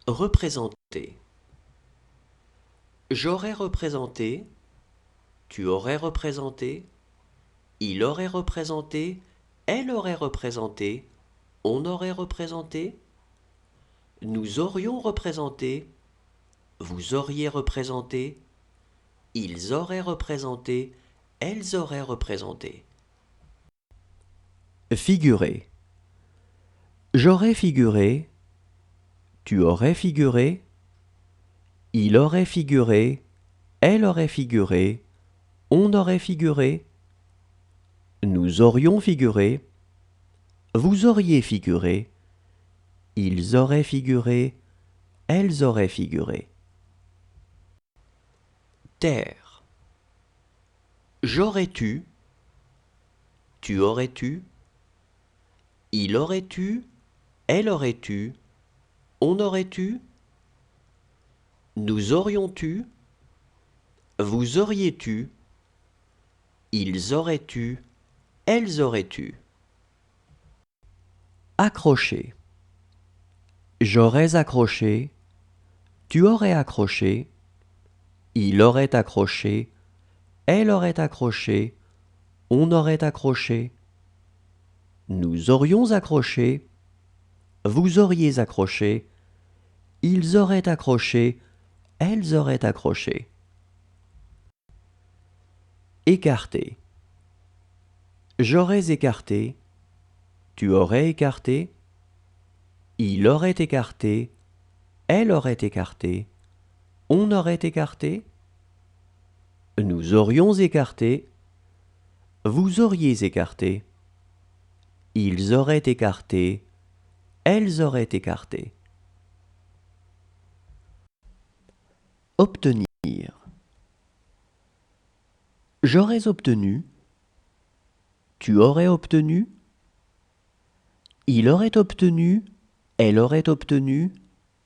Représenter. J'aurais représenté, tu aurais représenté, il aurait représenté, elle aurait représenté, on aurait représenté, nous aurions représenté, vous auriez représenté, ils auraient représenté, elles auraient représenté. Figurer. J'aurais figuré, tu aurais figuré, il aurait figuré, elle aurait figuré, on aurait figuré, nous aurions figuré, vous auriez figuré, ils auraient figuré, elles auraient figuré. Taire. J'aurais-tu, tu aurais-tu, il aurait-tu, elle aurait-tu, on aurait-tu, nous aurions-tu, vous auriez-tu, ils auraient-tu, elles auraient-tu. Accrocher. J'aurais accroché, tu aurais accroché, il aurait accroché, elle aurait accroché, on aurait accroché, nous aurions accroché, vous auriez accroché, ils auraient accroché, elles auraient accroché. Écarter. J'aurais écarté, tu aurais écarté, il aurait écarté, elle aurait écarté, on aurait écarté, nous aurions écarté, vous auriez écarté, ils auraient écarté, elles auraient écarté. Obtenir. J'aurais obtenu, tu aurais obtenu, il aurait obtenu, elle aurait obtenu,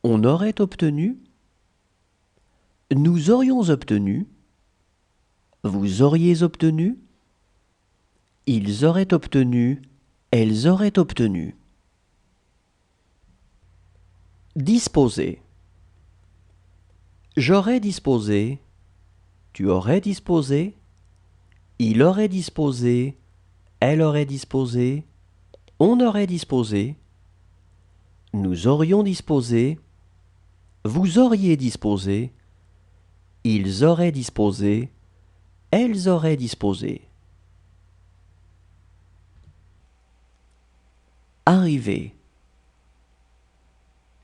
on aurait obtenu, nous aurions obtenu, vous auriez obtenu, ils auraient obtenu, elles auraient obtenu. Disposer. J'aurais disposé, tu aurais disposé, il aurait disposé, elle aurait disposé, on aurait disposé, nous aurions disposé, vous auriez disposé, ils auraient disposé, elles auraient disposé. Arriver.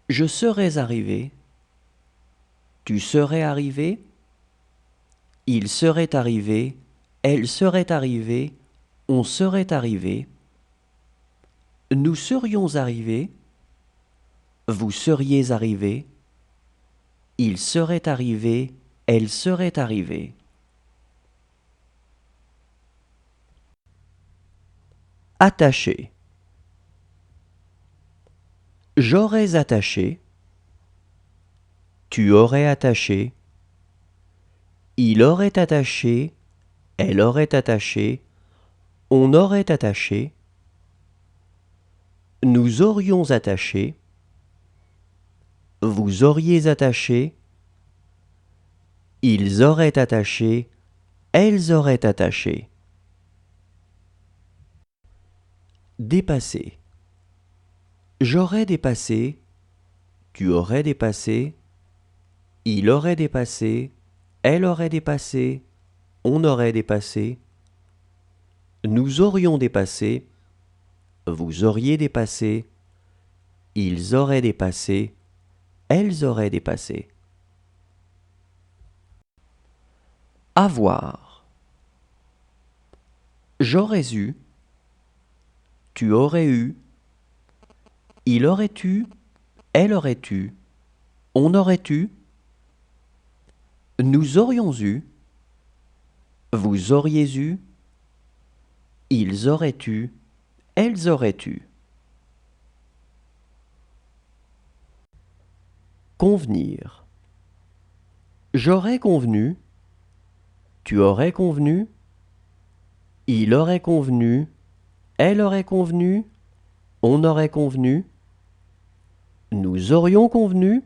Je serais arrivé, tu serais arrivé, il serait arrivé, elle serait arrivée, on serait arrivé, nous serions arrivés, vous seriez arrivé, il serait arrivé, elle serait arrivée. Attacher. J'aurais attaché, tu aurais attaché, il aurait attaché, elle aurait attaché, on aurait attaché, nous aurions attaché, vous auriez attaché, ils auraient attaché, elles auraient attaché. Dépasser. J'aurais dépassé, tu aurais dépassé, il aurait dépassé, elle aurait dépassé, on aurait dépassé, nous aurions dépassé, vous auriez dépassé, ils auraient dépassé, elles auraient dépassé. Avoir. J'aurais eu, tu aurais eu, il aurait eu, elle aurait eu, on aurait eu, nous aurions eu, vous auriez eu, ils auraient eu, elles auraient eu. Convenir. J'aurais convenu, tu aurais convenu, il aurait convenu, elle aurait convenu, on aurait convenu, nous aurions convenu,